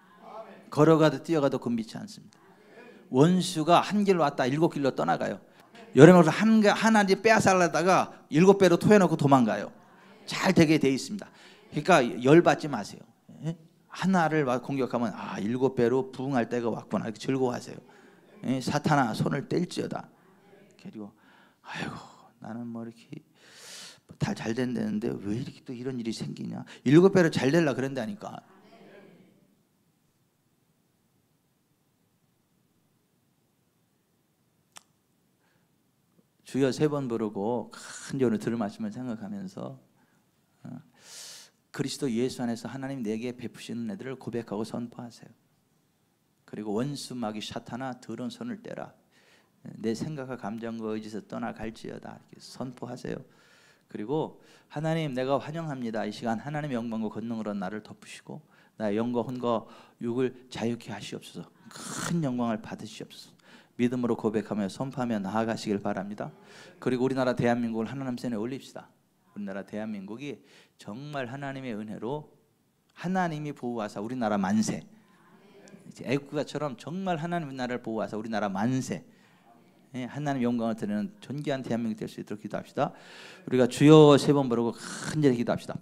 걸어가도 뛰어가도 곤비치 않습니다. 원수가 한 길로 왔다 7길로 떠나가요. 여러분은 하나님 빼앗으려다가 7배로 토해놓고 도망가요. 잘 되게 돼 있습니다. 그러니까 열받지 마세요. 하나를 공격하면 7배로 부흥할 때가 왔구나 이렇게 즐거워하세요. 사탄아 손을 뗄지어다. 그리고 아이고 나는 뭐 이렇게 다 잘 된다는데 왜 이렇게 또 이런 일이 생기냐. 7배로 잘 되려고 그런다니까. 주여 3번 부르고 간절히 오늘 들을 말씀을 생각하면서 그리스도 예수 안에서 하나님 내게 베푸시는 애들을 고백하고 선포하세요. 그리고 원수 마귀 사탄아 더러운 손을 떼라. 내 생각과 감정과 의지에서 떠나갈지어다 이렇게 선포하세요. 그리고 하나님 내가 환영합니다. 이 시간 하나님의 영광과 권능으로 나를 덮으시고 나의 영과 혼과 육을 자유케 하시옵소서. 큰 영광을 받으시옵소서. 믿음으로 고백하며 선포하며 나아가시길 바랍니다. 그리고 우리나라 대한민국을 하나님 손에 올립시다. 우리나라 대한민국이 정말 하나님의 은혜로 하나님이 보호하사 우리나라 만세. 애국가처럼 정말 하나님의 나라를 보호하사 우리나라 만세. 하나님 영광을 드리는 존귀한 대한민국 될 수 있도록 기도합시다. 우리가 주여 3번 부르고 간절히 기도합시다.